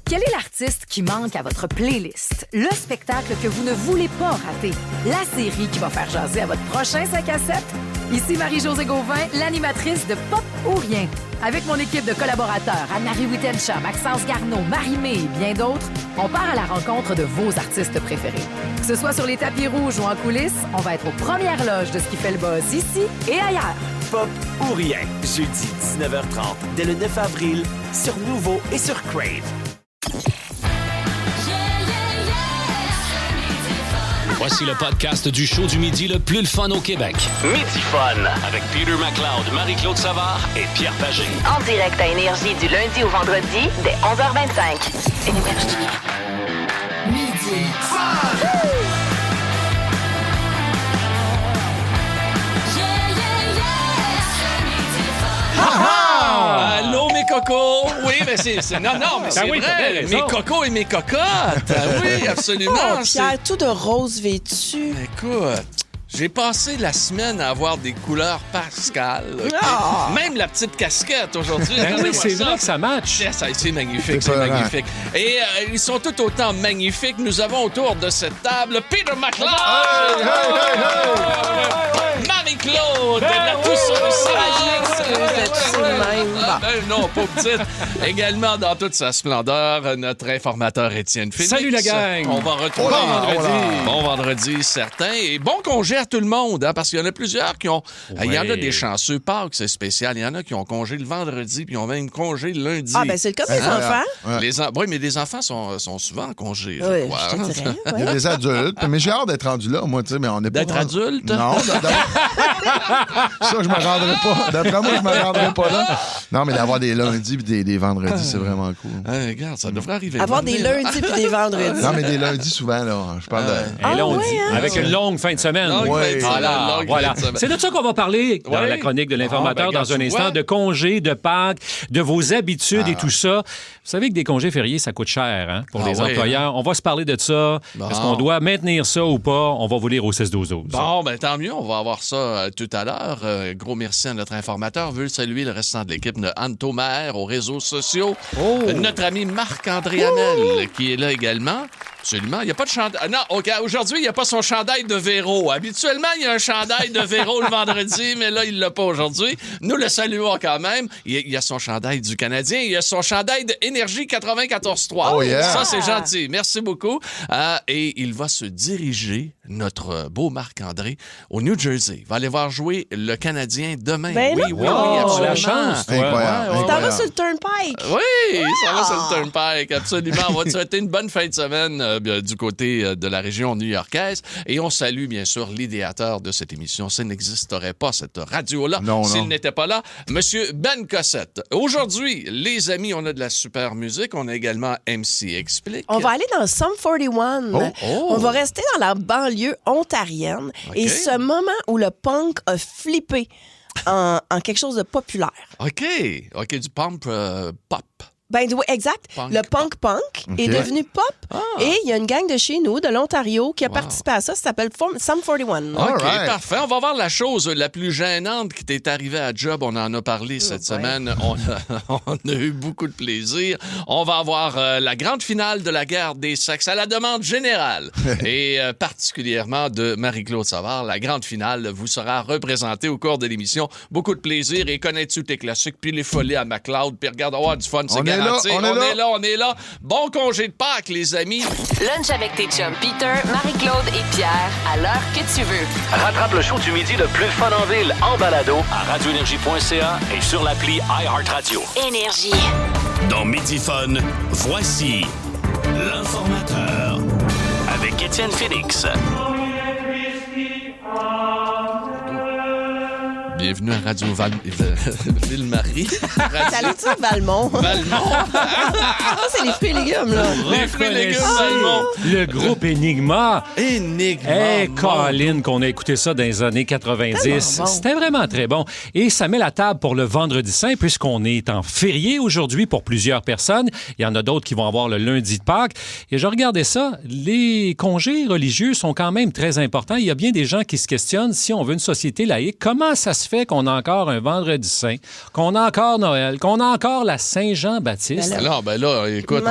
Quel est l'artiste qui manque à votre playlist? Le spectacle que vous ne voulez pas rater? La série qui va faire jaser à votre prochain 5 à 7? Ici Marie-Josée Gauvin, l'animatrice de Pop ou Rien. Avec mon équipe de collaborateurs, Anne-Marie Wittenshaw, Maxence Garneau, Marie-Mé et bien d'autres, on part à la rencontre de vos artistes préférés. Que ce soit sur les tapis rouges ou en coulisses, on va être aux premières loges de ce qui fait le buzz ici et ailleurs. Pop ou Rien, jeudi 19h30, dès le 9 avril, sur Nouveau et sur Crave. Voici le podcast du show du midi le plus le fun au Québec. Midi Fun. Avec Peter McLeod, Marie-Claude Savard et Pierre Pagé. En direct à Énergie du lundi au vendredi dès 11h25. Énergie. Midi Fun. Allô, mes cocos! Oui, mais c'est non, mais c'est vrai. Mes cocos et mes cocottes! Oui, absolument. Oh, Pierre, tout de rose vêtu. Écoute, j'ai passé la semaine à avoir des couleurs pascales. Okay? Oh. Même la petite casquette aujourd'hui. Oui, c'est vrai que ça match. C'est magnifique, c'est magnifique. Et ils sont tout autant magnifiques. Nous avons autour de cette table Peter McLeod! Marie-Claude! La tous sur le non, pas petite. Également, dans toute sa splendeur, notre informateur Étienne Félix. Salut la gang! On va retrouver bon vendredi, certain. Et bon congé à tout le monde, hein, parce qu'il y en a plusieurs qui ont... Il y en a des chanceux. Pâques, c'est spécial. Il y en a qui ont congé le vendredi, puis ils ont même congé le lundi. Ah, ben c'est le cas des enfants. Oui, mais les enfants sont souvent en congé, oui, je crois. Je te dirais, Il y a des adultes, mais j'ai hâte d'être rendu là, moi, tu sais, mais on n'est pas... D'être adulte? Non, ça, je me rendrai pas. D'après moi, je me rendrai pas là. Non, mais d'avoir des lundis et des vendredis, c'est vraiment cool. Regarde, ça devrait arriver. Avoir des lundis et des vendredis. Non, mais des lundis, souvent, là, je parle de... Avec une longue fin de semaine. Voilà. C'est de ça qu'on va parler dans la chronique de l'informateur dans un instant, de congés, de Pâques, de vos habitudes et tout ça. Vous savez que des congés fériés, ça coûte cher hein, pour les employeurs. On va se parler de ça. Est-ce qu'on doit maintenir ça ou pas? On va vous lire au 6-12-12. Bon, ben tant mieux. On va avoir ça tout à l'heure. Gros merci à notre informateur. Je veux saluer le restant de l'équipe de Anto Maher aux réseaux sociaux. Notre ami Marc-André Hamel qui est là également. Absolument. Il n'y a pas de chandail. Non, OK. Aujourd'hui, il n'y a pas son chandail de Véro. Habituellement, il y a un chandail de Véro le vendredi, mais là, il ne l'a pas aujourd'hui. Nous le saluons quand même. Il y a son chandail du Canadien. Il y a son chandail de Énergie 94.3. Oh yeah. Ça, c'est gentil. Merci beaucoup. Et il va se diriger, notre beau Marc-André, au New Jersey. Il va aller voir jouer le Canadien demain. Ben oui, absolument. la chance, toi. Incroyable. Ça va sur le Turnpike. Oui, ça va sur le Turnpike, absolument. On va te souhaiter une bonne fin de semaine du côté de la région new-yorkaise. Et on salue, bien sûr, l'idéateur de cette émission. Ça n'existerait pas, cette radio-là, s'il n'était pas là, Monsieur Ben Cossette. Aujourd'hui, les amis, on a de la super musique. On a également MC Explique. On va aller dans Sum 41. On va rester dans la banlieue ontarienne. Okay. Et ce moment où le punk a flippé en quelque chose de populaire. OK, du pump pop. Ben oui, exact. Le punk est devenu pop. Et il y a une gang de chez nous, de l'Ontario, qui a participé à ça. Ça s'appelle Sum 41. OK, parfait. On va voir la chose la plus gênante qui t'est arrivée à job. On en a parlé cette semaine. On a eu beaucoup de plaisir. On va avoir la grande finale de la guerre des sexes à la demande générale. Et particulièrement de Marie-Claude Savard. La grande finale vous sera représentée au cours de l'émission. Beaucoup de plaisir. Et connais-tu tes classiques? Puis les folies à McLeod. Puis regarde, on va avoir du fun. C'est garanti. On est là. Bon congé de Pâques, les amis. Lunch avec tes chums Peter, Marie-Claude et Pierre à l'heure que tu veux. Rattrape le show du midi le plus fun en ville en balado À radioénergie.ca et sur l'appli iHeartRadio. Énergie. Dans Midi Fun, voici l'informateur avec Étienne Félix. Bienvenue à Radio Ville-Marie. Salut, tu Valmont. Valmont. C'est les fruits et légumes, là. Les fruits et légumes Valmont. Le groupe Enigma. Enigma. Colin, qu'on a écouté ça dans les années 90. Bon. C'était vraiment très bon. Et ça met la table pour le Vendredi Saint, puisqu'on est en férié aujourd'hui pour plusieurs personnes. Il y en a d'autres qui vont avoir le lundi de Pâques. Et je regardais ça. Les congés religieux sont quand même très importants. Il y a bien des gens qui se questionnent, si on veut une société laïque, comment ça se fait fait qu'on a encore un Vendredi Saint, qu'on a encore Noël, qu'on a encore la Saint-Jean-Baptiste. Ben là, écoute,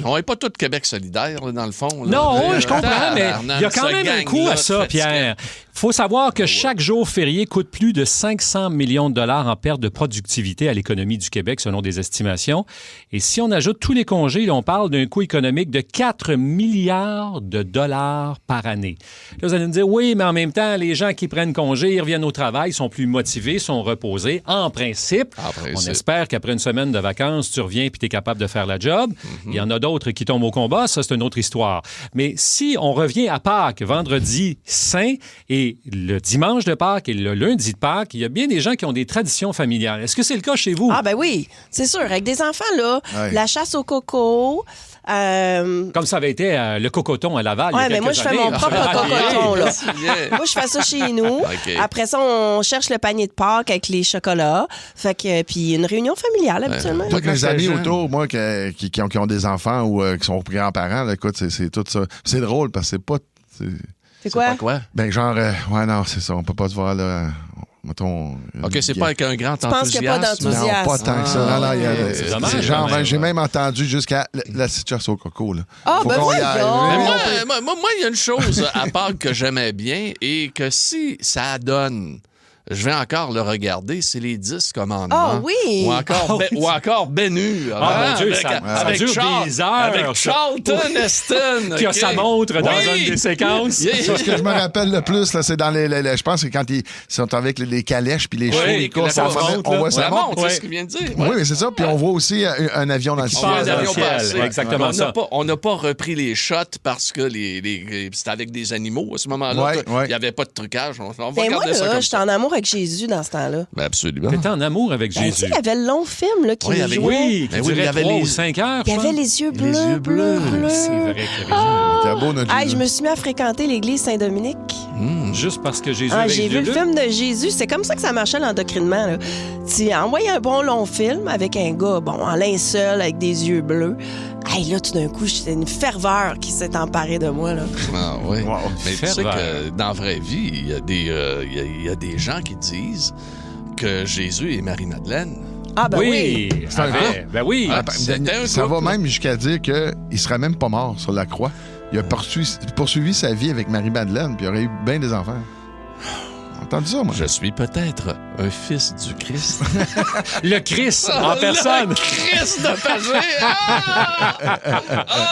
on n'est pas tout Québec solidaire, là, dans le fond. Là. Non, je comprends, mais il y a quand même un coût à ça, Pierre. Il faut savoir que chaque jour férié coûte plus de 500 millions de dollars en perte de productivité à l'économie du Québec, selon des estimations. Et si on ajoute tous les congés, on parle d'un coût économique de 4 milliards de dollars par année. Là, vous allez me dire, oui, mais en même temps, les gens qui prennent congé, ils reviennent au travail, sont plus motivés, sont reposés. En principe, on espère qu'après une semaine de vacances, tu reviens et tu es capable de faire la job. Il y en a d'autres qui tombent au combat, ça, c'est une autre histoire. Mais si on revient à Pâques, vendredi saint, et le dimanche de Pâques et le lundi de Pâques, il y a bien des gens qui ont des traditions familiales. Est-ce que c'est le cas chez vous? Ah ben oui, c'est sûr. Avec des enfants, là, la chasse au coco... Comme ça avait été le cocoton à Laval. Oui, mais moi, je fais mon propre cocoton. Là. Moi, je fais ça chez nous. Okay. Après ça, on cherche le panier de Pâques avec les chocolats. Fait que, puis une réunion familiale, habituellement. Moi, mes amis autour, moi, qui ont des enfants ou qui sont grands-parents, là, écoute, c'est tout ça. C'est drôle parce que c'est pas... C'est quoi? Ben, genre, ouais, non, c'est ça. On peut pas se voir, là... Mettons, OK, c'est pas avec un grand enthousiasme. Je pense qu'il n'y a pas d'enthousiasme. Non, pas tant que ça. C'est dommage. Genre, j'ai même entendu jusqu'à la situation au coco. Là. Ah, ben moi, il y a une chose à Pâques que j'aimais bien et que si ça donne... Je vais encore le regarder, c'est les 10 commandements. Ah oui! Ou encore Ben Hur. Ah, mon Dieu, ça dure des heures. Avec Charlton Heston. Qui a sa montre dans une des séquences. Ce que je me rappelle le plus, là, c'est dans je pense que quand ils sont avec les calèches puis les chevaux, les courses, on voit sa montre. C'est ce qu'il vient de dire. Oui, mais c'est ça. Puis on voit aussi un avion dans le ciel. Exactement ça. On n'a pas repris les shots parce que c'était avec des animaux à ce moment-là. Il n'y avait pas de trucage. On va regarder ça comme ça. J'étais en amour avec Jésus dans ce temps-là. Ben absolument. T'étais en amour avec Jésus. Il y avait le long film là, qui jouait. Oui, il y avait 3 ou 5 heures. Il y avait les yeux bleus. C'est vrai qu'il y avait beau, notre Jésus. Je me suis mis à fréquenter l'église Saint-Dominique. Juste parce que Jésus avait j'ai vu le film de Jésus. C'est comme ça que ça marchait, l'endoctrinement. Là. Tu envoyais un bon long film avec un gars, en linceul, avec des yeux bleus. Là, tout d'un coup, c'était une ferveur qui s'est emparée de moi. Là. Ah oui. Wow. Mais tu sais que dans la vraie vie, il y a des gens qui disent que Jésus et Marie-Madeleine. Ah ben oui. C'est un vrai. Ben oui. Ça va même jusqu'à dire qu'il ne serait même pas mort sur la croix. Il a poursuivi sa vie avec Marie-Madeleine, puis il aurait eu bien des enfants. Entendu ça, moi. Je suis peut-être un fils du Christ. Le Christ en personne. Le Christ de Pagé.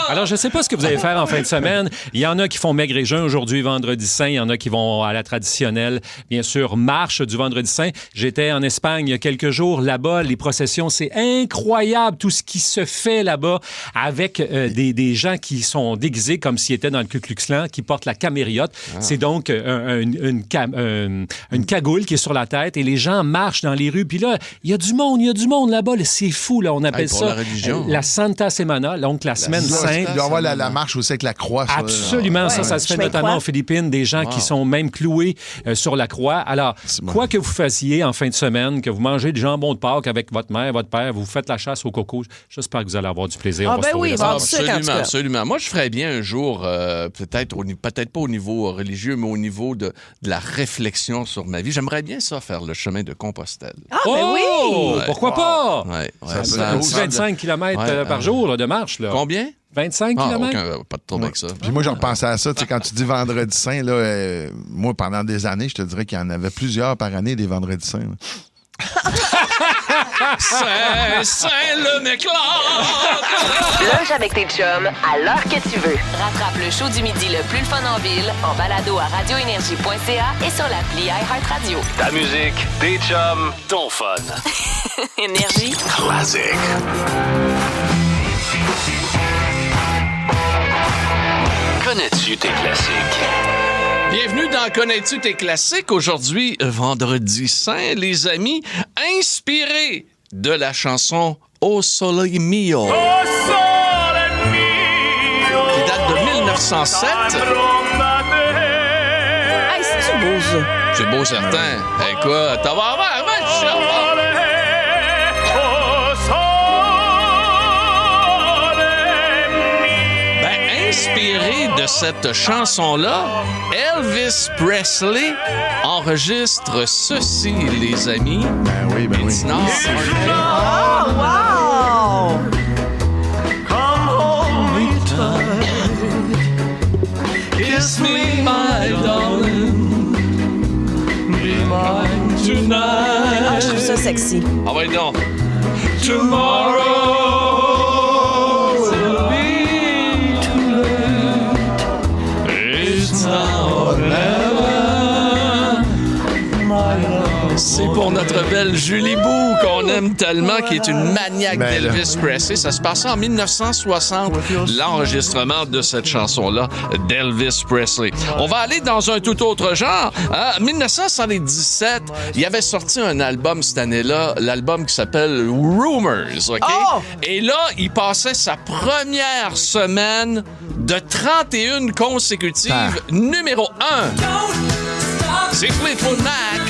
Alors, je ne sais pas ce que vous allez faire en fin de semaine. Il y en a qui font maigre et jeun aujourd'hui, vendredi saint. Il y en a qui vont à la traditionnelle, bien sûr, marche du vendredi saint. J'étais en Espagne il y a quelques jours. Là-bas, les processions, c'est incroyable tout ce qui se fait là-bas avec des gens qui sont déguisés comme s'ils étaient dans le Ku Klux Klan, qui portent la camériote. C'est donc une cagoule qui est sur la tête et les gens marchent dans les rues. Puis là, il y a du monde là-bas. Là, c'est fou, là. On appelle ça la Santa Semana, donc la semaine sainte. Il doit y avoir la marche aussi avec la croix. Absolument, ça se fait notamment aux Philippines. Des gens qui sont même cloués sur la croix. Alors, quoi que vous fassiez en fin de semaine, que vous mangez du jambon de Pâques avec votre mère, votre père, vous faites la chasse au coco, j'espère que vous allez avoir du plaisir. Absolument. Moi, je ferais bien un jour, peut-être pas au niveau religieux, mais au niveau de la réflexion sur ma vie. J'aimerais bien ça, faire le chemin de Compostelle. Ah, ben oui! Pourquoi pas? Ça 25 km par jour là, de marche. Là. Combien? 25 km? Pas de trouble avec ça. Puis moi, je repensais à ça. Quand tu dis vendredi saint, là, moi, pendant des années, je te dirais qu'il y en avait plusieurs par année, des vendredis saints. C'est le m'éclate! Lunch avec tes chums à l'heure que tu veux. Rattrape le show du midi le plus le fun en ville en balado à radioénergie.ca et sur l'appli iHeartRadio. Ta musique, tes chums, ton fun. Énergie. Classique. Connais-tu tes classiques? Bienvenue dans Connais-tu tes classiques? Aujourd'hui, vendredi saint, les amis, inspiré de la chanson O Sole Mio, qui date de 1907. C'est beau, ça. C'est beau, certain. Écoute, t'as va inspiré de de cette chanson-là, Elvis Presley enregistre ceci, les amis. Ben oui. It's not hard. Oh, wow! Kiss me, my darling. Be mine tonight. Ah, je trouve ça sexy. Ah ouais, donc. Tomorrow will be too late. It's now or never, my love. C'est pour notre belle Julie Bou qu'on aime tellement, qui est une maniaque d'Elvis Presley. Ça se passait en 1960, l'enregistrement de cette chanson-là d'Elvis Presley. On va aller dans un tout autre genre. En 1977, il avait sorti un album cette année-là, l'album qui s'appelle Rumors. OK? Oh! Et là, il passait sa première semaine de 31 consécutives, numéro 1. C'est Fleetwood Mac.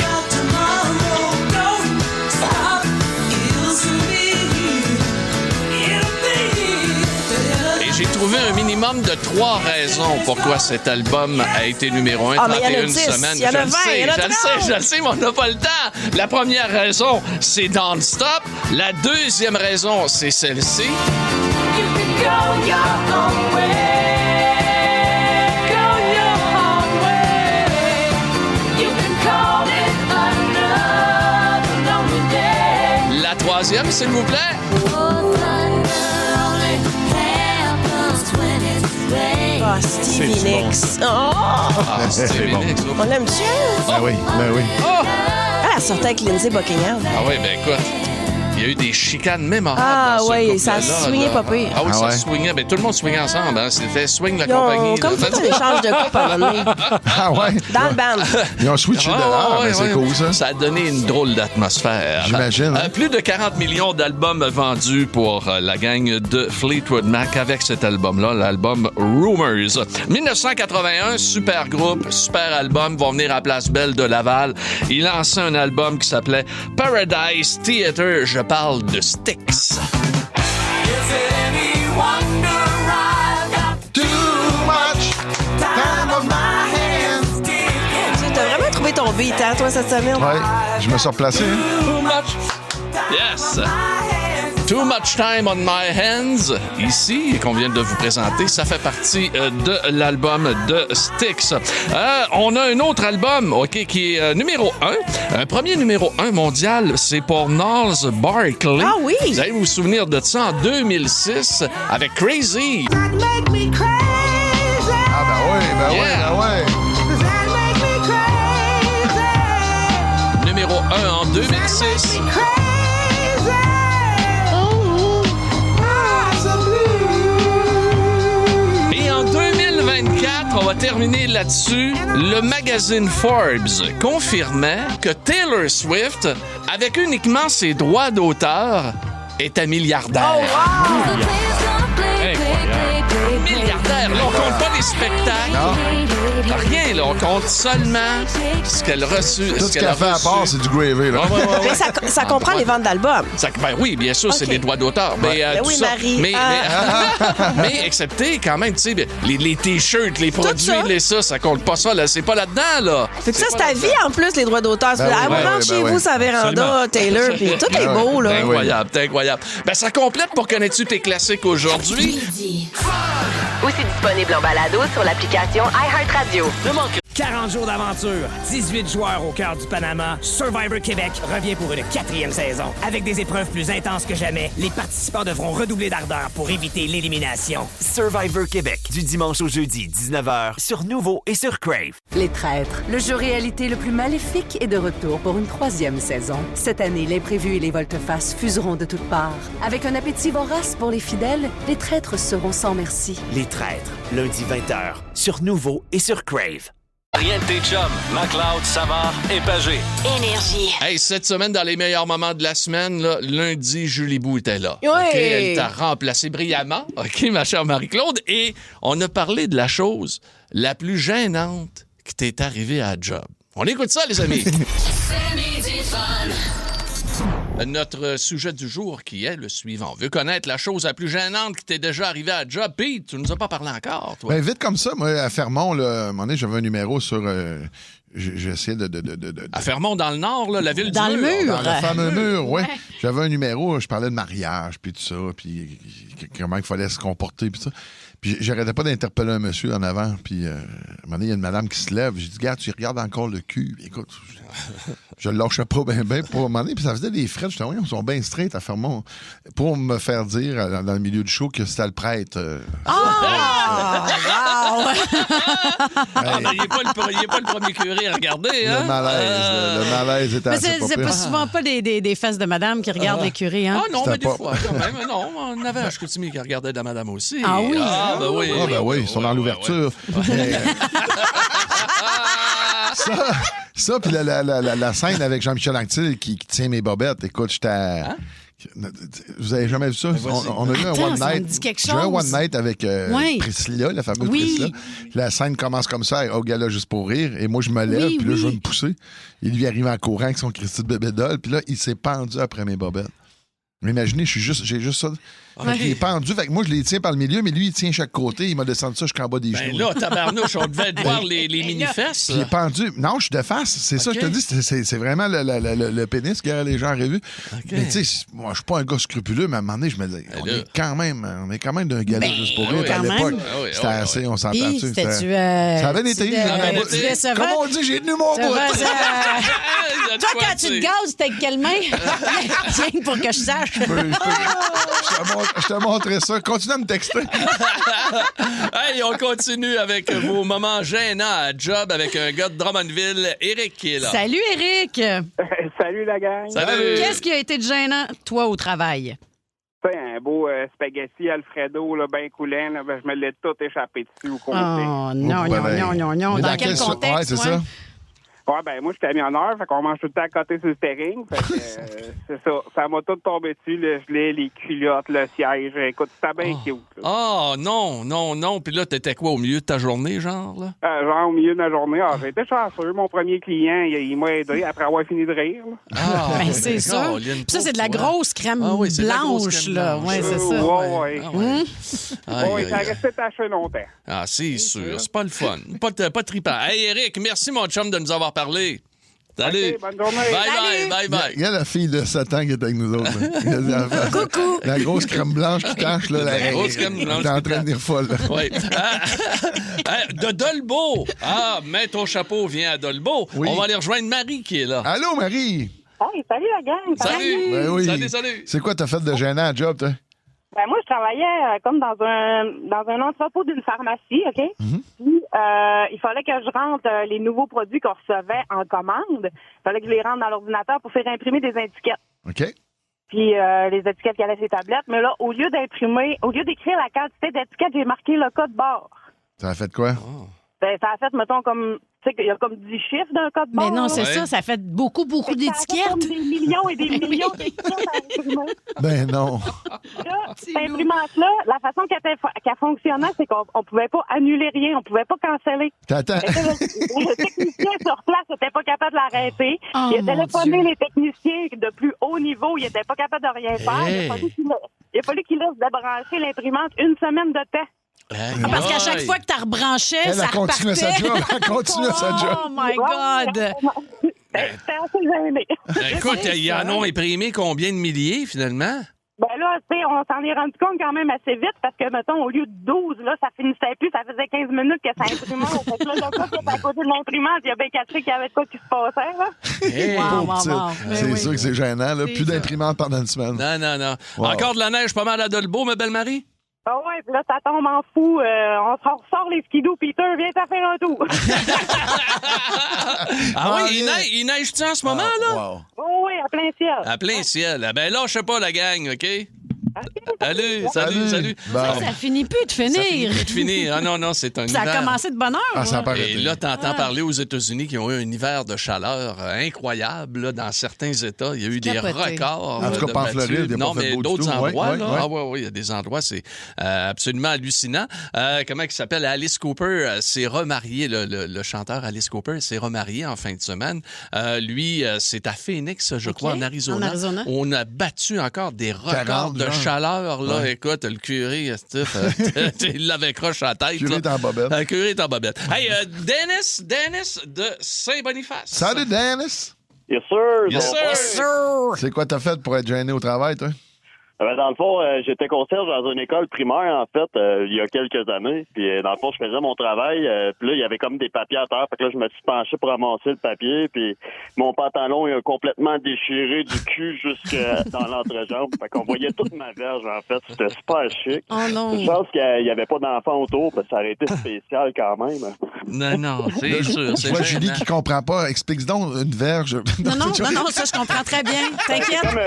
J'ai trouvé un minimum de 3 raisons pourquoi cet album a été numéro 1 31 semaines. Il y en a 20, Je le sais, mais on n'a pas le temps. La première raison, c'est Non-Stop. La deuxième raison, c'est celle-ci. You can go your own way. Go your own way. You can call it another lonely day. La troisième, s'il vous plaît. Ah, Stevie Nicks. Stevie Nicks. On l'aime-tu? Ben oui. Elle sortait avec Lindsay Buckingham. Ah oui, ben écoute, il y a eu des chicanes mémorables. Ah dans ce oui, ça couple-là, swingait là. pas pire. Ah oui, Ah ça ouais. swingait. Ben, tout le monde swingait ensemble. Hein. C'était Swing la Ils ont compagnie. comme là. fait un échange de coupe à un moment donné. Ah ouais? Dans le band. Ils ont switché de l'art, mais c'est cool, ça. Ça a donné une drôle d'atmosphère. J'imagine, hein. Plus de 40 millions d'albums vendus pour la gang de Fleetwood Mac avec cet album-là, l'album Rumors. 1981, super groupe, super album, vont venir à Place Belle de Laval. Ils lançaient un album qui s'appelait Paradise Theater. Je parle de Styx. T'as vraiment trouvé ton beat, hein, toi, cette semaine? Ouais, je me suis replacé. Too much. Yes. Too Much Time on My Hands, ici, qu'on vient de vous présenter, ça fait partie de l'album de Styx. On a un autre album, OK, qui est numéro 1. Un premier numéro 1 mondial, c'est pour Gnarls Barkley. Ah oui! Vous allez vous souvenir de ça en 2006 avec Crazy. Ah ben oui, Yeah. ben ouais. Numéro 1 en 2006. Et en 2024, on va terminer là-dessus, le magazine Forbes confirmait que Taylor Swift, avec uniquement ses droits d'auteur, est un milliardaire. Milliardaire. Là, on compte pas les spectacles. Rien, là. On compte seulement ce qu'elle a reçu. Tout ce qu'elle fait à part, c'est du gravy, là. Mais ça comprend les ventes d'albums. Ben oui, bien sûr, c'est des droits d'auteur. Mais, Ben tout oui, ça, Marie. mais excepté quand même, tu sais, les T-shirts, les produits, ça. ça compte pas ça, là. C'est pas là-dedans, là. Fait que ça, c'est ta vie, en plus, les droits d'auteur. Ben oui, Vous ben rentrez oui, chez ben vous, oui. sa véranda, Absolument. Taylor, puis tout est Ben beau, oui. là. C'est incroyable, c'est incroyable. Ben, ça complète pour connaître-tu tes classiques aujourd'hui. Aussi disponible en balado sur l'application iHeartRadio. 40 jours d'aventure, 18 joueurs au cœur du Panama, Survivor Québec revient pour une 4e saison. Avec des épreuves plus intenses que jamais, les participants devront redoubler d'ardeur pour éviter l'élimination. Survivor Québec, du dimanche au jeudi, 19h, sur Nouveau et sur Crave. Les Traîtres, le jeu réalité le plus maléfique est de retour pour une 3e saison. Cette année, l'imprévu et les volte-face fuseront de toutes parts. Avec un appétit vorace pour les fidèles, les traîtres seront sans merci. Les Traîtres, lundi 20h, sur Nouveau et sur Crave. Rien de tes chums, McLeod, Savard et Pagé. Énergie. Hey, cette semaine, dans les meilleurs moments de la semaine, là, lundi, Julie Bou était là. Oui. OK, elle t'a remplacé brillamment, OK, ma chère Marie-Claude. Et on a parlé de la chose la plus gênante qui t'est arrivée à la job. On écoute ça, les amis. notre sujet du jour qui est le suivant. On veut connaître la chose la plus gênante qui t'est déjà arrivée à job. Pete, tu nous as pas parlé encore, toi. Ben, vite comme ça, moi, à Fermont, là, à un moment donné, j'avais un numéro sur... J'ai essayé de... À Fermont, dans le nord, là, la ville dans du le mur. mur. Dans le fameux mur, oui. J'avais un numéro, je parlais de mariage, puis tout ça, puis comment il fallait se comporter, puis ça. Puis j'arrêtais pas d'interpeller un monsieur en avant, puis à un moment donné, il y a une madame qui se lève. J'ai dit, gars, tu regardes encore le cul. Écoute, je le lâchais pas bien pour un moment donné, puis ça faisait des frais. J'étais, ils sont bien straight à Fermont, pour me faire dire, dans le milieu du show, que c'était le prêtre. Ah, mais il n'est pas le premier curé à regarder, hein? Le malaise était assez c'est pas souvent pas des fesses de madame qui regardent les curés, hein? Ah non, mais des fois, quand même. Non, on avait à Chicoutimi qui regardait de la madame aussi. Ah oui? Ben oui. Ah, ben oui, ils sont dans l'ouverture. Ça, puis la scène avec Jean-Michel Anctil qui tient mes bobettes. Écoute, j'étais... Vous avez jamais vu ça? On a eu un one night. J'ai eu un one night avec Priscilla, la fameuse Priscilla. La scène commence comme ça, au gala juste pour rire. Et moi, je me lève, puis là, je vais me pousser. Il lui arrive en courant avec son Christy de bébé doll. Puis là, il s'est pendu après mes bobettes. Imaginez, j'ai juste ça. Il est pendu. Fait que moi, je les tiens par le milieu, mais lui, il tient chaque côté. Il m'a descendu ça jusqu'en bas des genoux. Là, tabarnouche, on devait voir les mini-fesses. Puis il est pendu. Non, je suis de face. C'est ça, je te dis. C'est vraiment le pénis que les gens auraient vu. Mais tu sais, moi, je suis pas un gars scrupuleux, mais à un moment donné, je me dis, on est quand même d'un gala juste pour rire. À l'époque, c'était assez, on s'entend dessus. Ça avait été. Comme on dit, j'ai tenu mon bout. Toi, quand tu te gazes, t'as quelle main? Tiens, pour que je sache. Je te montrerai ça. Continue à me texter. Hey, on continue avec vos moments gênants à job avec un gars de Drummondville, Éric, qui est là. Salut, Éric. Salut, la gang. Salut. Qu'est-ce qui a été de gênant, toi, au travail? Un beau spaghetti Alfredo, là, bien coulant. Là, je me l'ai tout échappé dessus au comité. Oh, non. Dans quel contexte? Ouais, c'est ça. Ouais, ben moi, je suis camionneur, fait qu'on mange tout le temps à côté sur le terrain. Fait que, c'est ça. Ça m'a tout tombé dessus, le gilet, les culottes, le siège. Écoute, c'était bien cute. Ah, non. Puis là, t'étais quoi, au milieu de ta journée, genre, là? Genre, au milieu de ma journée. J'ai été chanceux. Mon premier client, il m'a aidé après avoir fini de rire. Ben, c'est ça. Puis ça, c'est de la grosse crème blanche, là. Oui, c'est ça. Oui, ça a resté taché longtemps. Ah, c'est sûr. C'est pas le fun. Pas trippant. Hey, Éric, merci, mon chum, de nous avoir parlé. Salut. Okay, bonne journée. Bye. Il y a la fille de 7 ans qui est avec nous autres. Coucou. La grosse crème blanche qui tâche, là. La grosse crème blanche. Elle est en train de dire folle. Oui. De Dolbeau. Mets ton chapeau, viens à Dolbeau. Oui. On va aller rejoindre Marie qui est là. Allô, Marie? Hey, salut la gang. Salut. Ben oui. Salut. C'est quoi t'as fait de gênant à job, toi? Ben moi, je travaillais comme dans un entrepôt d'une pharmacie, OK? Puis, il fallait que je rentre les nouveaux produits qu'on recevait en commande. Il fallait que je les rentre dans l'ordinateur pour faire imprimer des étiquettes. OK. Puis, les étiquettes qui allaient sur les tablettes. Mais là, au lieu d'écrire la quantité d'étiquettes, j'ai marqué le code barre. Ça a fait quoi? Ben, ça a fait, mettons, comme... Tu sais, il y a comme 10 chiffres d'un code barre. Mais non, c'est ça. Ça fait beaucoup d'étiquettes. Ça fait comme des millions et des millions d'étiquettes à imprimer. Ben non. Là, cette imprimante-là, la façon qu'elle fonctionnait, c'est qu'on pouvait pas annuler rien, on pouvait pas canceller. T'attends. Le technicien sur place n'était pas capable de l'arrêter. Il a téléphoné les techniciens de plus haut niveau, il n'était pas capable de rien faire. Il a fallu qu'il laisse débrancher l'imprimante une semaine de temps. Parce qu'à chaque fois que tu rebranchais, ça repartait. Elle continuait sa job. Oh my God! C'était assez gêné. Écoute, ils en ont imprimé combien de milliers, finalement? Ben là, tu sais, on s'en est rendu compte quand même assez vite parce que, mettons, au lieu de 12, là, ça finissait plus, ça faisait 15 minutes que ça imprimait. Fait que là, le gars qui était à côté de l'imprimante, il a bien catché qu'il y avait de quoi qui se passait, là. C'est sûr que c'est gênant, là. Plus d'imprimante pendant une semaine. Non. Wow. Encore de la neige pas mal à Dolbeau, ma belle Marie? Ah ouais, puis là, ça tombe en fou. On ressort les skidoo, Peter, viens t'en faire un tour. Il neige-tu en ce moment, là? Wow. Oh oui, à plein ciel. À plein ciel. Ben là, je sais pas, la gang, OK? Allez, salut. Ça finit plus de finir. Ah non, c'est un hiver. Ça a commencé de bonne heure. Ça a pas Et là, t'entends parler aux États-Unis qui ont eu un hiver de chaleur incroyable. Là, dans certains États, il y a eu des records. En tout cas, pas en Floride, il n'y a non, pas fait mais beau d'autres du tout. endroits. Ouais. Ah oui, il y a des endroits, c'est absolument hallucinant. Comment il s'appelle? Alice Cooper s'est remarié. Le chanteur Alice Cooper s'est remarié en fin de semaine. Lui, c'est à Phoenix, je crois, en Arizona. On a battu encore des records de chaleur. Là, écoute, le curé, il l'avait croche à la tête. Curé est en bobette. Curé est en bobette. Hey, Dennis de Saint-Boniface. Salut, Dennis. Yes, sir. Yes, sir. C'est quoi t'as fait pour être gêné au travail, toi? Dans le fond, j'étais concierge dans une école primaire, en fait, il y a quelques années. Puis, dans le fond, je faisais mon travail. Puis là, il y avait comme des papiers à terre. Fait que là, je me suis penché pour ramasser le papier. Puis, mon pantalon est complètement déchiré du cul jusque dans l'entrejambe. Fait qu'on voyait toute ma verge, en fait. C'était super chic. Oh non. Je pense qu'il n'y avait pas d'enfants autour, parce que ça aurait été spécial quand même. Non, c'est sûr. Je vois Julie qui comprend pas. Explique donc une verge. Non, ça, je comprends très bien. T'inquiète. Comme,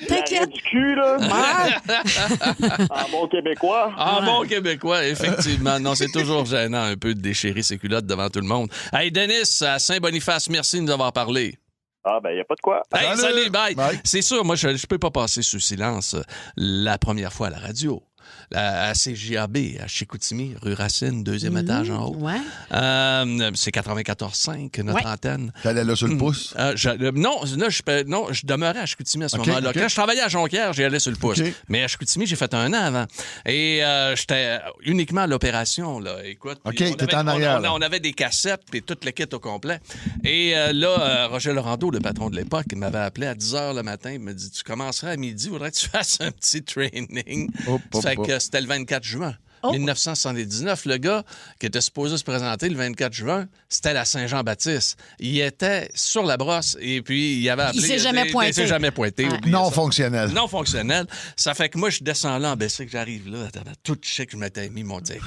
T'inquiète. Du cul, là. En bon québécois. En bon québécois, effectivement. Non, c'est toujours gênant un peu de déchirer ses culottes devant tout le monde. Hey, Dennis, à Saint-Boniface, merci de nous avoir parlé. Ah, ben, il n'y a pas de quoi. Hey, salut, bye. C'est sûr, moi, je peux pas passer sous silence la première fois à la radio. À CJAB, à Chicoutimi, rue Racine, 2e étage en haut. Ouais. C'est 94.5, notre antenne. T'allais là sur le pouce? Je demeurais à Chicoutimi à ce moment-là. Quand je travaillais à Jonquière, j'y allais sur le pouce. Mais à Chicoutimi, j'ai fait 1 an avant. Et j'étais uniquement à l'opération. Là. Écoute, t'étais en arrière. On avait des cassettes et toute le kit au complet. Et là, Roger Laurando, le patron de l'époque, il m'avait appelé à 10 h le matin. Il m'a dit, tu commencerais à midi, voudrais que tu fasses un petit training. C'était le 24 juin. 1979, le gars qui était supposé se présenter le 24 juin, c'était la Saint-Jean-Baptiste. Il était sur la brosse et puis il avait appelé... Il s'est jamais pointé. Il s'est jamais pointé. Non fonctionnel. Non fonctionnel. Ça fait que moi, je descends là en bicycle, j'arrive là, tout chic, je m'étais mis mon petit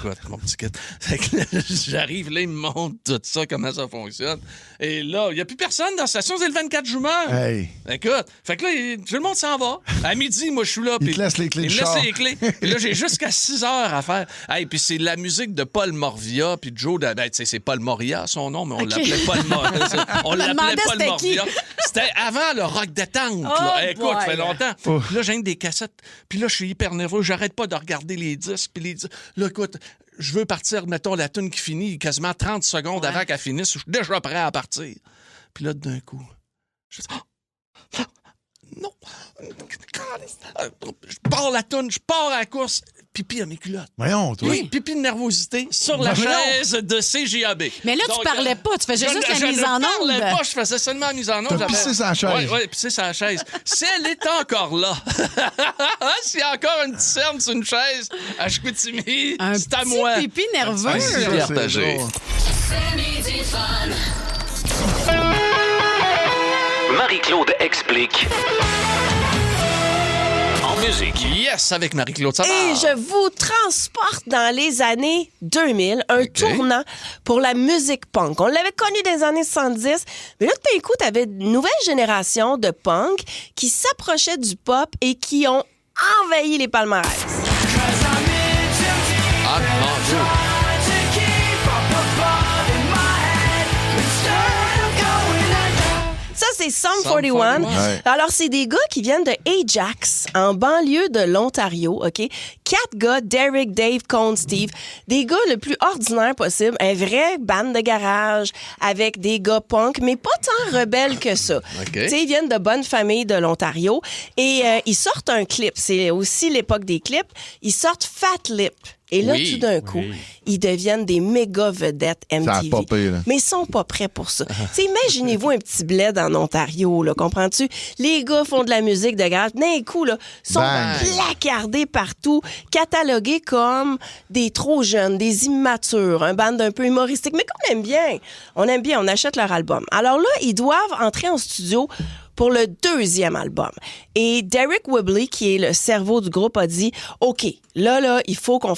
kit. Fait que là, j'arrive là, il me montre tout ça, comment ça fonctionne. Et là, il n'y a plus personne dans la station, c'est le 24 juin. Hey. Écoute, fait que là, tout le monde s'en va. À midi, moi, je suis là. Il te laisse les clés de char. Il me laisse les clés. Et là, j'ai jusqu'à 6 heures à faire. Hey, puis c'est la musique de Paul Morvia, puis Joe, c'est Paul Moria, son nom, mais on l'appelait Paul Moria. On l'appelait Paul Morvia. C'était avant le rock détente. Écoute, ça fait longtemps. Là, j'ai des cassettes. Puis là, je suis hyper nerveux. J'arrête pas de regarder les disques. Puis là, écoute, je veux partir, mettons, la tune qui finit quasiment 30 secondes avant qu'elle finisse. Je suis déjà prêt à partir. Puis là, d'un coup, je dis... Non. Je pars la toune, je pars à la course. Pipi à mes culottes. Voyons, toi. Oui, pipi de nervosité sur la chaise de CJAB. Mais là, tu parlais pas. Tu faisais juste la mise en onde. Je ne parlais pas. Je faisais seulement la mise en onde. T'as pissé sa chaise. Oui, pissé sa chaise. Si elle est encore là, s'il y a encore une cerne sur une chaise à Chicoutimi, c'est à moi. Un petit pipi nerveux. C'est partagé. C'est midi fun. Marie-Claude explique. En musique. Yes, avec Marie-Claude Savard. Et je vous transporte dans les années 2000, un tournant pour la musique punk. On l'avait connu dans les années 70, mais là, tout d'un coup, t'avais une nouvelle génération de punk qui s'approchaient du pop et qui ont envahi les palmarès. Ah, mon Dieu. Ça, c'est Sum 41. Ouais. Alors, c'est des gars qui viennent de Ajax, en banlieue de l'Ontario, OK? 4 gars, Derek, Dave, Cone, Steve. Des gars le plus ordinaire possible. Un vrai band de garage avec des gars punk, mais pas tant rebelles que ça. Okay. Tu sais, ils viennent de bonnes familles de l'Ontario. Et ils sortent un clip. C'est aussi l'époque des clips. Ils sortent Fat Lip. Et là, tout d'un coup, ils deviennent des méga vedettes MTV. Ça a popé, là. Mais ils sont pas prêts pour ça. T'sais, imaginez-vous un petit bled en Ontario, là, comprends-tu? Les gars font de la musique de garage. D'un coup, là, sont placardés partout, catalogués comme des trop jeunes, des immatures, un band un peu humoristique, mais qu'on aime bien. On aime bien, on achète leur album. Alors là, ils doivent entrer en studio pour le 2e album. Et Derek Whibley, qui est le cerveau du groupe, a dit « OK, là, il faut qu'on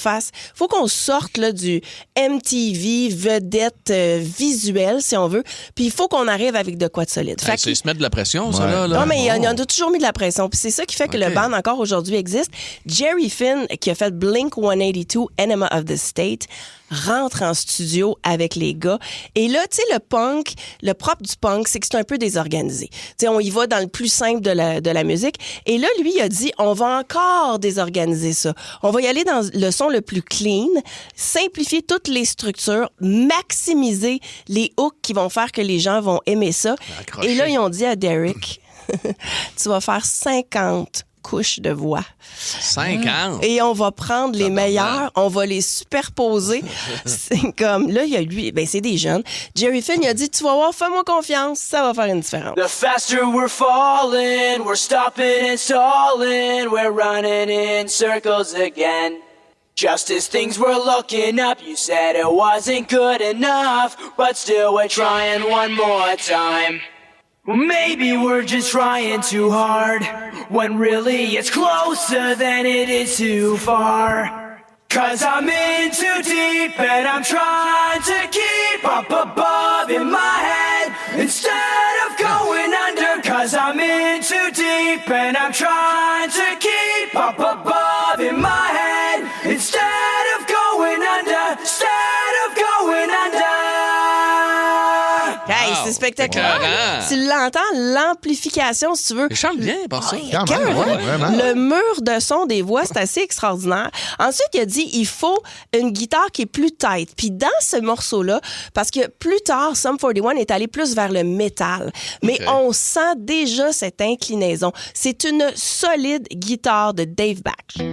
sorte là, du MTV vedette visuelle, si on veut, puis il faut qu'on arrive avec de quoi de solide. » C'est se mettre de la pression, ça, là. Non, mais il a toujours mis de la pression. Puis c'est ça qui fait que le band, encore aujourd'hui, existe. Jerry Finn, qui a fait Blink-182, Enema of the State, rentre en studio avec les gars. Et là, tu sais, le propre du punk, c'est que c'est un peu désorganisé. Tu sais, on y va dans le plus simple de la musique. Et là, lui, il a dit, on va encore désorganiser ça. On va y aller dans le son le plus clean, simplifier toutes les structures, maximiser les hooks qui vont faire que les gens vont aimer ça. Accroché. Et là, ils ont dit à Derek, tu vas faire 50 couches de voix. 50? Et on va prendre les meilleurs, on va les superposer. C'est comme, là, il y a lui, c'est des jeunes. Jerry Finn, il a dit, tu vas voir, fais-moi confiance, ça va faire une différence. The faster we're falling, we're stopping and stalling, we're running in circles again. Just as things were looking up, you said it wasn't good enough, but still we're trying one more time. Well, maybe we're just trying too hard, when really it's closer than it is too far. 'Cause I'm in too deep and I'm trying to keep up above in my head instead of going under. 'Cause I'm in too deep and I'm trying to keep up above in my head instead of going under, instead of going under. Hey, c'est spectaculaire. Tu l'entends, l'amplification, si tu veux. Il chante bien, par ça. Le mur de son des voix, c'est assez extraordinaire. Ensuite, il a dit, il faut une guitare qui est plus tight. Puis dans ce morceau-là, parce que plus tard, Sum 41 est allé plus vers le métal. Mais on sent déjà cette inclinaison. C'est une solide guitare de Dave Batch.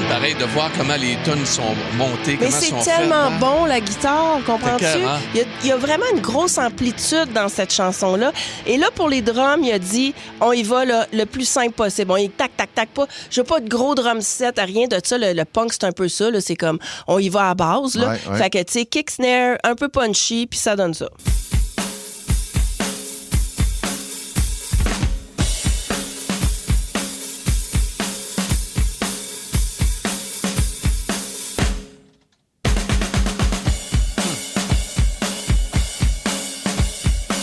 Pareil, de voir comment les tunes sont montées, mais comment c'est sont tellement faites, bon, la guitare, comprends-tu? Il y a vraiment une grosse amplitude dans cette chanson-là. Et là, pour les drums, il a dit, on y va là, le plus simple possible. On y tac, tac, tac, pas. Je veux pas de gros drum set, rien de ça. Le punk, c'est un peu ça. Là, c'est comme, on y va à base. Là. Ouais. Fait que, tu sais, kick snare, un peu punchy, puis ça donne ça.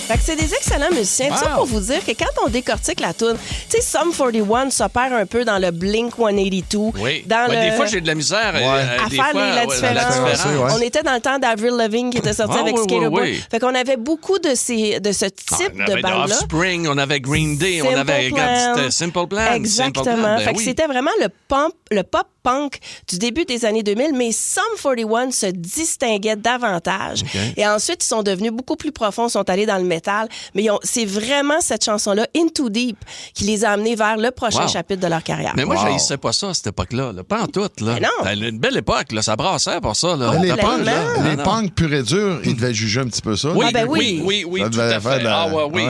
Fait que c'est des excellents musiciens. Wow. Ça pour vous dire que quand on décortique la toune, tu sais, Sum 41 s'opère un peu dans le Blink-182. Oui. Des fois, j'ai de la misère à faire la différence. On était dans le temps d'Avril Lavigne qui était sorti avec Skater Boy. Fait qu'on avait beaucoup de ce type de bande-là. On avait Offspring, on avait Green Day, on avait Simple Plan. Exactement. Simple Plan, fait que c'était vraiment le pop punk du début des années 2000, mais Sum 41 se distinguait davantage. Okay. Et ensuite, ils sont devenus beaucoup plus profonds, ils sont allés dans le métal. Mais c'est vraiment cette chanson-là, Into Deep, qui les a amenés vers le prochain chapitre de leur carrière. Mais moi, je n'haïssais pas ça à cette époque-là. Pas en tout. Là. Mais non. Une belle époque, là. Ça brassait pour ça. Là. Les punks purs et durs, ils devaient juger un petit peu ça. Oui, oui, tout à fait.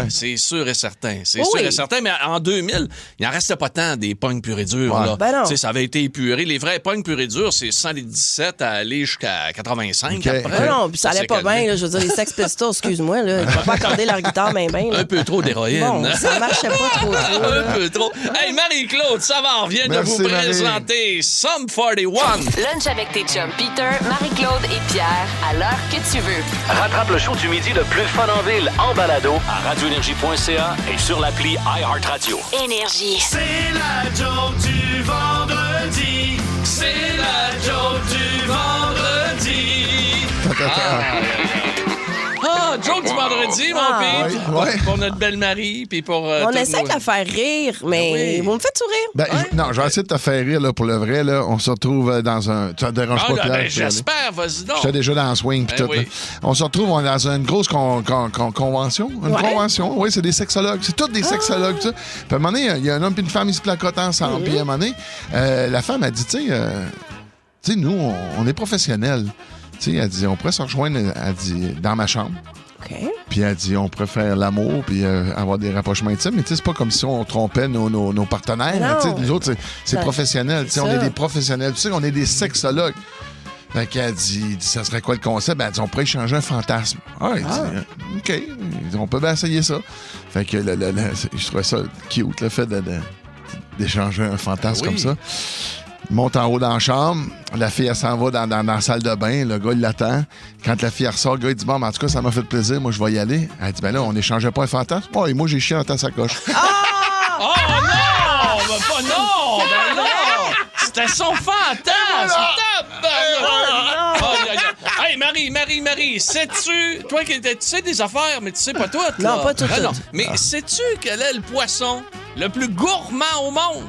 C'est sûr et certain. C'est sûr et certain. Mais en 2000, il n'en restait pas tant des punks purs et durs. Ouais. Là. Ben non. Ça avait été épuré. Les vrais punks purs et durs, c'est 117 à aller jusqu'à 85 après. Non, puis ça allait pas bien. Je veux dire, les Sex Pistols, excuse-moi, là, ils ne vont pas accorder leur guitare bien. Un peu trop d'héroïne. Bon, ça marchait pas trop. Un peu trop. Hey, Marie-Claude Savard vient de vous présenter Sum 41. Lunch avec tes chums Peter, Marie-Claude et Pierre à l'heure que tu veux. Rattrape le show du midi le plus fun en ville en balado à radioénergie.ca et sur l'appli iHeartRadio. Énergie. C'est la joke du vendredi. C'est la joke du vendredi. Joke du vendredi, mon Pete. Pour notre belle Marie, puis pour... on essaie de la faire rire, mais vous me faites sourire. Non, je vais essayer de te faire rire là, pour le vrai. Là. On se retrouve dans un... Ça te dérange pas, Pierre? J'espère, vas-y donc. J'étais déjà dans le swing, puis tout. On se retrouve dans une grosse convention. Une convention, oui, c'est des sexologues. C'est tous des sexologues, ça. Puis à un moment donné, il y a un homme et une femme, ils se placotent ensemble. Puis à un moment donné, la femme a dit, tu sais... tu sais, nous, on est professionnels. Tu sais, elle dit, on pourrait se rejoindre, elle dit, dans ma chambre. OK. Puis elle dit, on pourrait faire l'amour puis avoir des rapprochements intimes. Mais tu sais, c'est pas comme si on trompait nos partenaires. Tu sais, nous autres, c'est professionnel. Tu sais, on est des professionnels. Tu sais, on est des sexologues. Fait qu'elle dit, ça serait quoi le concept? Elle dit, on pourrait échanger un fantasme. Ah, elle dit, OK, on peut bien essayer ça. Fait que je trouvais ça cute, le fait d'échanger un fantasme comme ça. Il monte en haut dans la chambre. La fille, elle s'en va dans la salle de bain. Le gars, il l'attend. Quand la fille ressort, le gars, il dit, bon, mais en tout cas, ça m'a fait plaisir. Moi, je vais y aller. Elle dit, ben là, on n'échangeait pas un fantasme. Oh, et moi, j'ai chié dans ta sacoche. Oh non! Ben pas non! Ben non! C'était son fantasme! Hey, Marie, sais-tu... Toi, tu sais des affaires, mais tu sais pas toutes. Non, pas toutes. Non. Mais sais-tu quel est le poisson le plus gourmand au monde?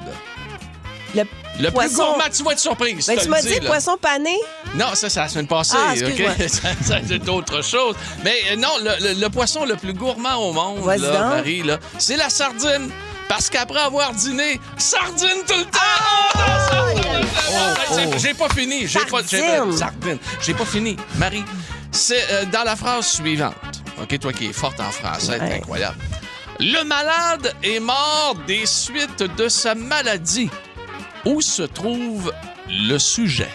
Le plus gourmand, tu vas être surprise. Ben, tu m'as dit poisson pané? Non, ça, c'est la semaine passée. OK? Ça, c'est autre chose. Mais non, le poisson le plus gourmand au monde, là, Marie, là, c'est la sardine. Parce qu'après avoir dîné, sardine tout le temps! J'ai pas fini. Sardine. J'ai pas fini. Marie, c'est dans la phrase suivante. OK, toi qui es forte en français, c'est incroyable. Le malade est mort des suites de sa maladie. Où se trouve le sujet?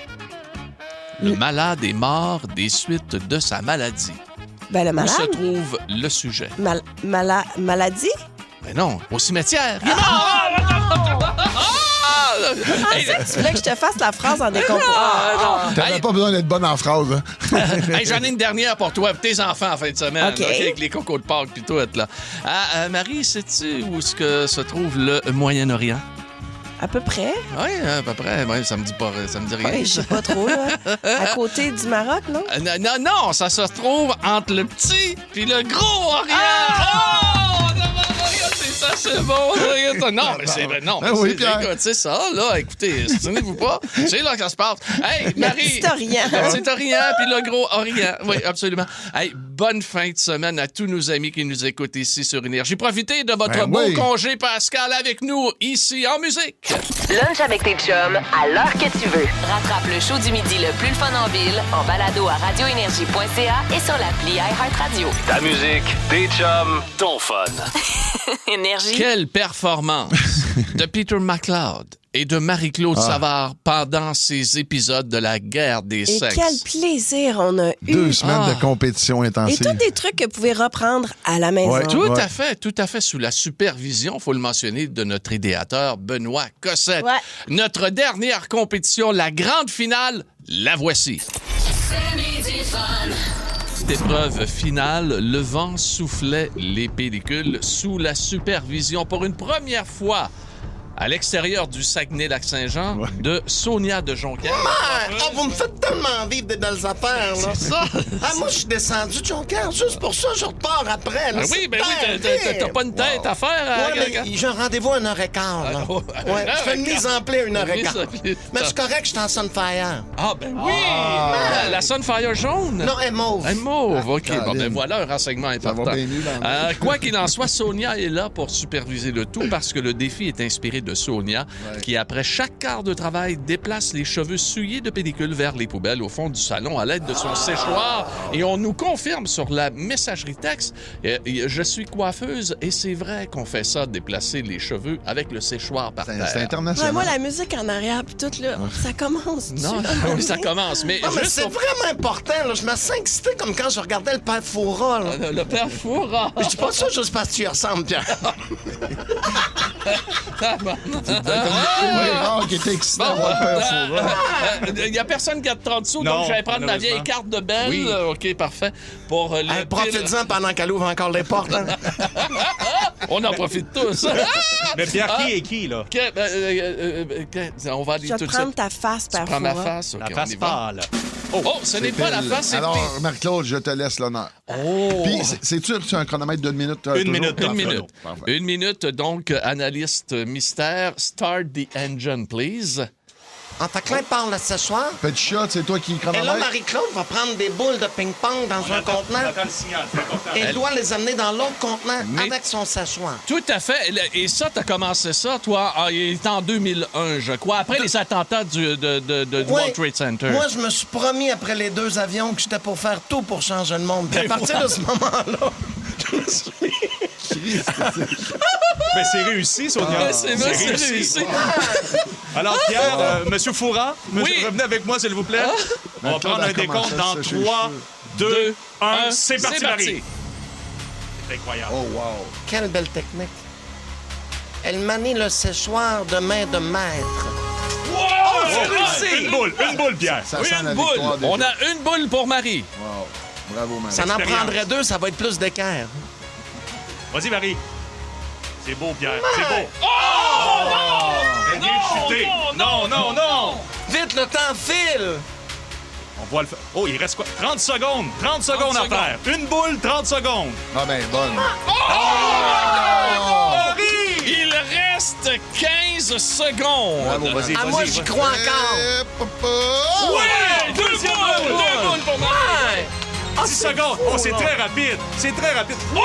Le malade est mort des suites de sa maladie. Ben, le malade? Où se trouve le sujet? Maladie? Ben non, au cimetière. Tu voulais que je te fasse la phrase en décomposant? T'avais pas besoin d'être bonne en phrase. Hein? J'en ai une dernière pour toi, tes enfants en fin de semaine. Okay. Avec les cocos de Pâques puis tout. Là. Marie, sais-tu où est-ce que se trouve le Moyen-Orient? À peu près. Oui, à peu près. Ouais, ça me dit rien. Oui, je sais pas trop, là. À côté du Maroc, non? Non, ça se trouve entre le petit puis le gros Orient. C'est bon, non, mais c'est non, mais oui, c'est ça, là, écoutez, souvenez-vous pas, c'est là que ça se passe. Hey, Marie! Le petit Orient. Le petit Orient, puis le gros Orient. Oui, absolument. Hey, bonne fin de semaine à tous nos amis qui nous écoutent ici sur Énergie. Profitez de votre beau congé pascal avec nous, ici, en musique. Lunch avec tes chums, à l'heure que tu veux. Rattrape le show du midi le plus le fun en ville, en balado à radioénergie.ca et sur l'appli iHeartRadio. Ta musique, tes chums, ton fun. Énergie. Quelle performance de Peter MacLeod et de Marie-Claude Savard pendant ces épisodes de la guerre des sexes. Et quel plaisir on a eu. 2 semaines de compétition intensive. Et tous des trucs que vous pouvez reprendre à la maison. Ouais, tout à fait, sous la supervision, il faut le mentionner, de notre idéateur Benoît Cossette. Ouais. Notre dernière compétition, la grande finale, la voici. Épreuve finale, le vent soufflait les pellicules sous la supervision pour une première fois à l'extérieur du Saguenay-Lac-Saint-Jean de Sonia de Jonquière. Vous me faites tellement vivre des belles affaires, là. C'est ça. Moi, je suis descendu de Jonquière juste pour ça. Je repars après, là. Oui, t'as pas une tête à faire. J'ai un rendez-vous à 1h15, là. Je fais une mise en plaie à 1h15. Mais c'est correct, je suis en Sunfire. Ah, ben oui! La Sunfire jaune? Non, elle est mauve. Elle est mauve, OK. Bon, ben voilà un renseignement important. Quoi qu'il en soit, Sonia est là pour superviser le tout parce que le défi est inspiré de Sonia, qui, après chaque quart de travail, déplace les cheveux souillés de pellicule vers les poubelles au fond du salon à l'aide de son séchoir. Et on nous confirme sur la messagerie texte, je suis coiffeuse et c'est vrai qu'on fait ça, déplacer les cheveux avec le séchoir par terre. C'est international. Moi, la musique en arrière, puis tout, là, ça commence. Non, ça commence. Mais c'est vraiment important. Là. Je me sens excité comme quand je regardais le Père Fouras. Le Père Fouras. Je dis pas ça juste parce que tu y ressembles, Pierre. qui était excitant à voir le Père Fouras. Il n'y a personne qui a de 30 sous, donc je vais prendre ma vieille carte de belle. Oui. OK, parfait. Pour profite-en pendant qu'elle ouvre encore les portes. Hein? On en profite tous. Mais Pierre, qui est qui, là? On va aller tout de suite. Je vais prendre ta face, Père Fouras. Prends ma face. La face pâle. Oh, ce n'est pas la face, c'est... Alors, Marc-Claude, je te laisse l'honneur. Puis, c'est-tu un chronomètre d'une minute? Une minute, donc, analyste mystère. Start the engine, please. En fait, Clin parle le séchoir. Petit chat, c'est toi qui Et là, Marie-Claude va prendre des boules de ping-pong dans un contenant. Et elle doit les amener dans l'autre contenant avec son séchoir. Tout à fait. Et ça, t'as commencé ça, toi, il est en 2001, je crois, après les attentats du World Trade Center. Moi, je me suis promis après les 2 avions que j'étais pour faire tout pour changer le monde. Puis à partir de ce moment-là, je me suis mis... Mais c'est réussi, Sonia. C'est réussi. Alors, Pierre, Monsieur Fourra, revenez avec moi, s'il vous plaît. On va prendre un décompte dans 3, 2, 1. C'est parti, Marie. C'est incroyable. Oh, wow. Quelle belle technique. Elle manie le séchoir de main de maître. Wow! C'est réussi! Une boule, Pierre. Ça sent la Une boule. victoire déjà. On a une boule pour Marie. Wow. Bravo, Marie. Ça en prendrait 2, ça va être plus d'équerre. Vas-y, Marie. C'est beau, Pierre. Ouais. C'est beau. Oh! Elle vient de chuter. Non. Vite, le temps file. On voit le... Oh, il reste quoi? 30 secondes. 30 secondes à faire. Une boule, 30 secondes. Ah ben, bonne. Marie! Il reste 15 secondes. Bravo, vas-y. Moi, j'y crois encore. Ouais! Deux boules pour Marie. 10 secondes. Oh, c'est très rapide. C'est très rapide. Oh!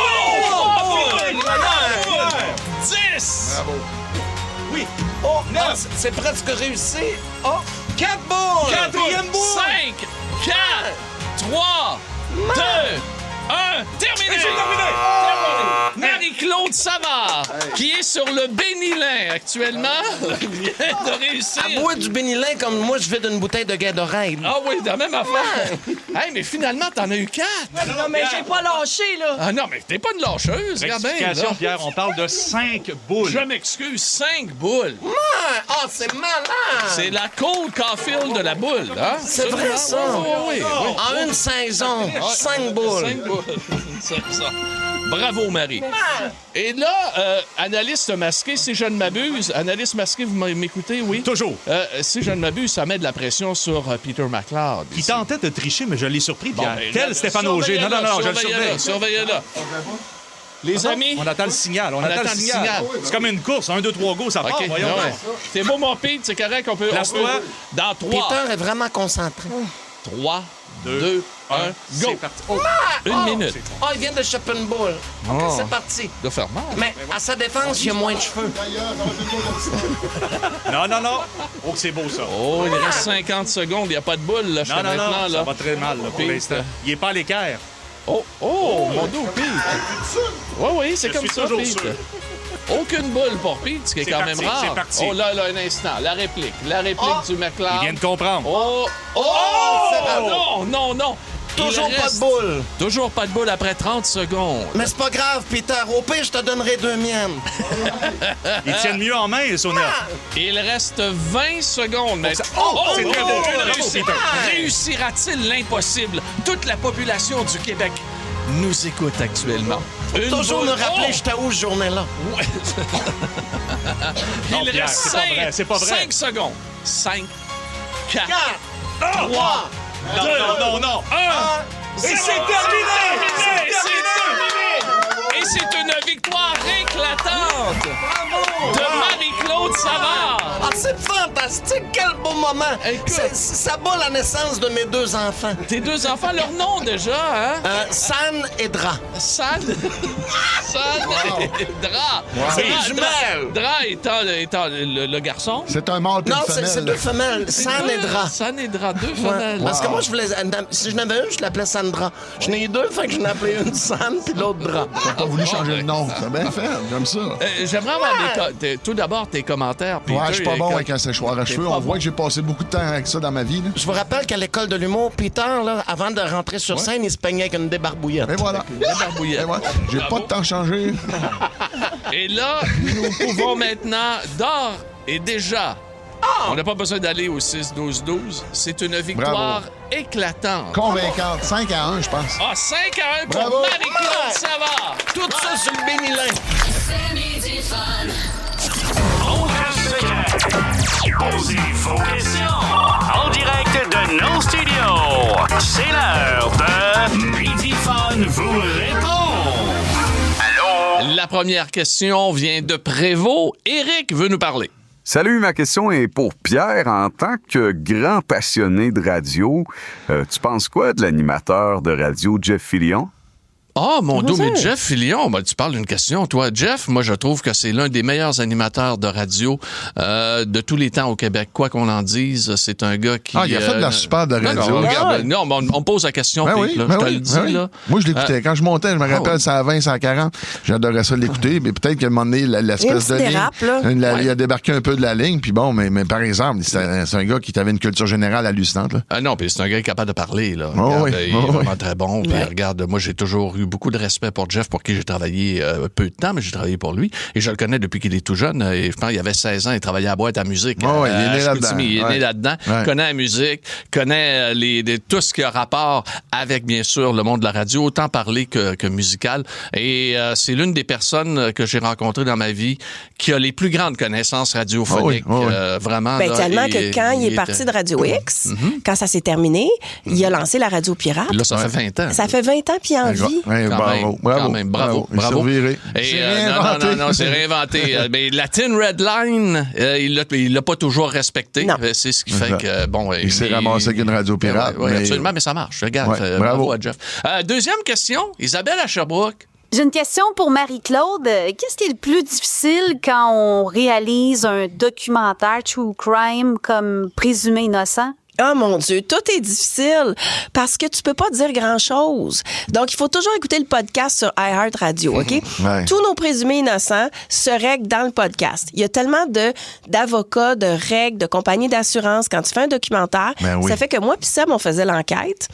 10! Bravo. Oui. Oh, 9. C'est presque réussi. Oh, 4 boules. 4e boule. 5, 4, 3, 2, 1. Terminé! Marie-Claude Savard, qui est sur le Bénilin actuellement, vient de réussir. Elle boit du Bénilin comme moi, je vide une bouteille de Gatorade. Ah oui, la même affaire. Hey, mais finalement, t'en as eu 4. Non, mais j'ai pas lâché, là. Ah non, mais t'es pas une lâcheuse, regarde bien. Rectification, Pierre, on parle de 5 boules. Je m'excuse, 5 boules. Ah, c'est malin. C'est la Cole Caulfield de la boule, hein? C'est vrai, ça. Oui. En une saison, 5 boules. 5 boules. C'est ça. Bravo, Marie. Et là, analyste masqué, si je ne m'abuse, analyste masqué, vous m'écoutez, oui? Toujours. Si je ne m'abuse, ça met de la pression sur Peter McLeod. Il tentait de tricher, mais je l'ai surpris, Pierre. Bon, Quel Stéphane Auger? Non, je le surveille. Surveillez-le. Les amis... On attend le signal. On attend le signal. C'est comme une course. 1, 2, 3, go, ça part. Okay. Voyons. Ouais. C'est beau, mon Pete, c'est correct. On peut... Dans 3. Peter est vraiment concentré. 3, 2, 1, go! C'est parti. Une minute. Oh, il vient de choper une boule. OK, c'est parti. De faire mal. Mais à sa défense, il y a moins de cheveux. Non. Oh, c'est beau, ça. Oh, il reste 50 secondes. Il n'y a pas de boule, là, jusqu'à maintenant. Ça Là. va très mal, là, pour l'instant. Il n'est pas à l'équerre. Oh, mon dos, Pete. Oui, c'est comme ça, Pete. Sûr. Aucune boule pour Pete, ce qui est quand parti, même rare. c'est parti. Oh, là, un instant. La réplique du McLeod. Il vient de comprendre. Non. Toujours pas de boule. Toujours pas de boule après 30 secondes. Mais c'est pas grave, Peter. Au pire, je te donnerai 2 miennes. Ils tiennent mieux en main, Sonia. Il reste 20 secondes. Mais... C'est très beau. Réussira-t-il l'impossible? Toute la population du Québec nous écoute actuellement. Toujours me rappeler j'étais où, ce journée-là. Ouais. Il reste 5 secondes. 5, 4, 3, 2, 1. Et c'est terminé! Et c'est une victoire éclatante de Marie-Claude Savard. Ah, c'est fantastique! Quel beau moment! Ça bat la naissance de mes 2 enfants. Tes 2 enfants, leur nom déjà, hein? San et Dra. San et Dra. C'est les jumelles. Dra étant le garçon. C'est un mâle et une femelle. Non, c'est 2 femelles. San et Dra. San et Dra, 2 femelles. Parce que moi, je voulais... Si je n'avais une, je l'appelais Sandra. Je n'ai eu 2, fait que je n'ai appelé une San puis l'autre Dra. T'as pas voulu changer le nom. C'est bien fait. J'aime ça. J'aimerais avoir tout d'abord tes commentaires. Ouais, je suis pas bon avec un séchoir à cheveux. On voit que j'ai passé beaucoup de temps avec ça dans ma vie. Là. Je vous rappelle qu'à l'école de l'humour, Peter, là, avant de rentrer sur scène, il se peignait avec une débarbouillette. Et voilà. J'ai pas de temps changé. Et là, nous pouvons maintenant, d'ores et déjà, on n'a pas besoin d'aller au 6-12-12. C'est une victoire éclatante. Convaincante. 5-1, je pense. 5-1 pour Bravo. Marie-Claude Savard. Tout ça sur le Bénilin. C'est midi fun. On posez vos questions en direct de nos studios. C'est l'heure de Midi Fun vous répond. La première question vient de Prévost. Éric veut nous parler. Salut, ma question est pour Pierre. En tant que grand passionné de radio, tu penses quoi de l'animateur de radio Jeff Fillion? Ah, mon Dieu, mais Jeff Fillion, tu parles d'une question, toi. Jeff, moi, je trouve que c'est l'un des meilleurs animateurs de radio de tous les temps au Québec. Quoi qu'on en dise, c'est un gars qui... Ah, il a fait de la super de radio. Non, on pose la question, Pete, là. Je te le dis, là. Moi, je l'écoutais. Quand je montais, je me rappelle, 120, 140. J'adorais ça l'écouter. Mais peut-être qu'à un moment donné, l'espèce de ligne... Il a débarqué un peu de la ligne. Puis bon, mais par exemple, c'est un gars qui avait une culture générale hallucinante. Là. Ah non, puis c'est un gars capable de parler, là. Regarde, il est vraiment très bon. Puis regarde, moi, j'ai toujours eu beaucoup de respect pour Jeff, pour qui j'ai travaillé peu de temps, mais j'ai travaillé pour lui. Et je le connais depuis qu'il est tout jeune. Et je pense qu'il avait 16 ans, il travaillait à boîte à musique. Il est né là-dedans. Il est né là-dedans. Connaît la musique, connaît tout ce qui a rapport avec, bien sûr, le monde de la radio, autant parler que musical. Et c'est l'une des personnes que j'ai rencontrées dans ma vie qui a les plus grandes connaissances radiophoniques. Vraiment. Ben, tellement que quand il est parti de Radio X, quand ça s'est terminé, il a lancé la radio pirate. Là, ça fait 20 ans. Ça fait 20 ans, puis en vie. Bravo. Non, c'est réinventé. Mais la Tin Red Line, il l'a pas toujours respecté. C'est ce qui fait que, bon... Il s'est ramassé avec une radio pirate. Oui, absolument, mais ça marche. Regarde, bravo à Jeff. Deuxième question, Isabelle à Sherbrooke. J'ai une question pour Marie-Claude. Qu'est-ce qui est le plus difficile quand on réalise un documentaire true crime comme Présumé innocent? Oh mon Dieu, tout est difficile parce que tu peux pas dire grand-chose. Donc, il faut toujours écouter le podcast sur iHeartRadio, OK? Tous nos présumés innocents se règlent dans le podcast. Il y a tellement d'avocats, de règles, de compagnies d'assurance. Quand tu fais un documentaire, ça fait que moi puis Sam, on faisait l'enquête.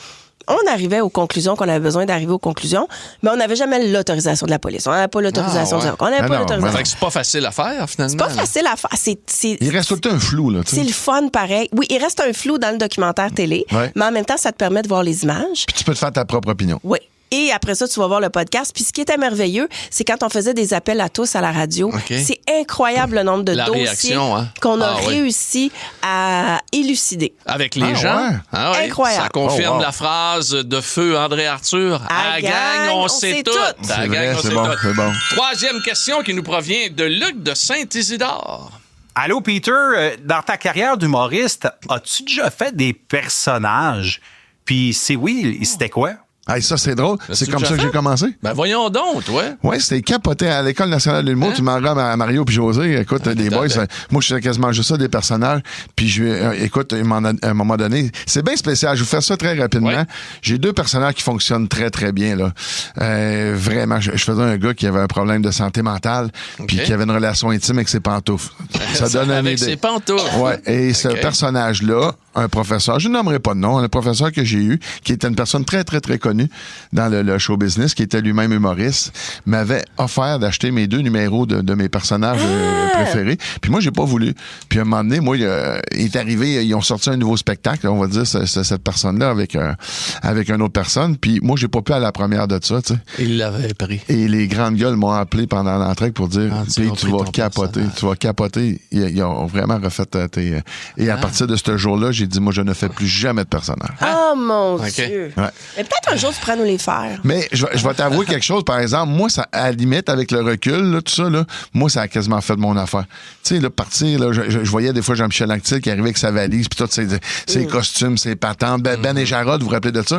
On arrivait aux conclusions qu'on avait besoin d'arriver aux conclusions, mais on n'avait jamais l'autorisation de la police. On n'avait pas l'autorisation. On n'avait pas l'autorisation. C'est pas facile à faire, finalement. C'est pas facile à faire. Il reste tout le temps un flou, là. C'est le fun, pareil. Oui, il reste un flou dans le documentaire télé, mais en même temps, ça te permet de voir les images. Puis tu peux te faire ta propre opinion. Oui. Et après ça, tu vas voir le podcast. Puis ce qui était merveilleux, c'est quand on faisait des appels à tous à la radio. C'est incroyable le nombre de dossiers qu'on a réussi à élucider. Avec les gens. Incroyable. Ça confirme la phrase de feu André Arthur. À gang, on sait tout. À gang, on sait tout. C'est bon. Troisième question qui nous provient de Luc de Saint-Isidore. Allô, Peter. Dans ta carrière d'humoriste, as-tu déjà fait des personnages? Puis si oui, c'était quoi? Hey, ça, c'est drôle. C'est comme ça que j'ai commencé. Ben, voyons donc, toi. Oui, c'était capoté à l'École nationale de l'humour. Tu m'en rends à Mario puis José. Écoute, des boys, moi, je faisais quasiment juste ça, des personnages. Puis, écoute, à un moment donné, c'est bien spécial. Je vais vous faire ça très rapidement. J'ai deux personnages qui fonctionnent très, très bien, là. Vraiment, je faisais un gars qui avait un problème de santé mentale puis qui avait une relation intime avec ses pantoufles. Ça donne une idée. Avec ses pantoufles. Ouais. Et ce personnage-là, un professeur, je ne nommerai pas de nom, un professeur que j'ai eu, qui était une personne très, très, très connue dans le show business, qui était lui-même humoriste, m'avait offert d'acheter mes 2 numéros de mes personnages préférés. Puis moi, j'ai pas voulu. Puis à un moment donné, moi, il est arrivé, ils ont sorti un nouveau spectacle, on va dire, cette personne-là avec une autre personne. Puis moi, j'ai pas pu aller à la première de ça, tu sais. Il l'avait pris. Et les grandes gueules m'ont appelé pendant l'entrée pour dire, tu vas capoter. Tu vas capoter. Ils ont vraiment refait tes... Et à partir de ce jour-là, j'ai dit, moi, je ne fais plus jamais de personnage. Oh mon Dieu! Mais peut-être un jour, tu pourras nous les faire. Mais je vais t'avouer quelque chose, par exemple, moi, ça, à la limite, avec le recul, là, tout ça, là, moi, ça a quasiment fait de mon affaire. Tu sais, là, partir, là, je voyais des fois Jean-Michel Anctil qui arrivait avec sa valise, puis tout, ses costumes, ses patentes. Ben et Jarod, vous vous rappelez de ça?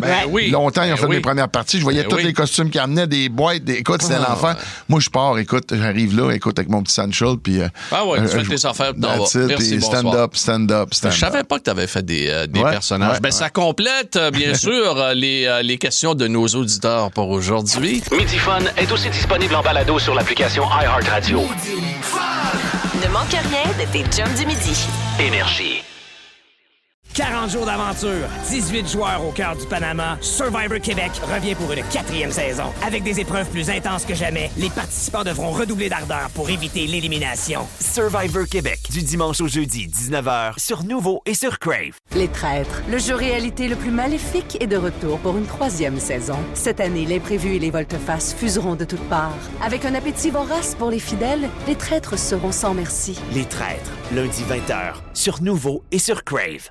Longtemps, ils ont fait mes premières parties. Je voyais tous les costumes qui amenaient, des boîtes, écoute, c'était l'enfer. Moi, je pars, écoute, j'arrive là, écoute, avec mon petit Sancho, puis... tu fais tes affaires. Merci, stand-up. Je savais pas que tu avais fait des personnages. Ça complète, bien sûr, les questions de nos auditeurs pour aujourd'hui. Midi Fun est aussi disponible en balado sur l'application iHeartRadio. Ne manque rien de tes chums du midi. Énergie. 40 jours d'aventure, 18 joueurs au cœur du Panama, Survivor Québec revient pour une 4e saison. Avec des épreuves plus intenses que jamais, les participants devront redoubler d'ardeur pour éviter l'élimination. Survivor Québec, du dimanche au jeudi, 19h, sur Nouveau et sur Crave. Les Traîtres, le jeu réalité le plus maléfique est de retour pour une 3e saison. Cette année, l'imprévu et les volte-face fuseront de toutes parts. Avec un appétit vorace pour les fidèles, les Traîtres seront sans merci. Les Traîtres, lundi 20h, sur Nouveau et sur Crave.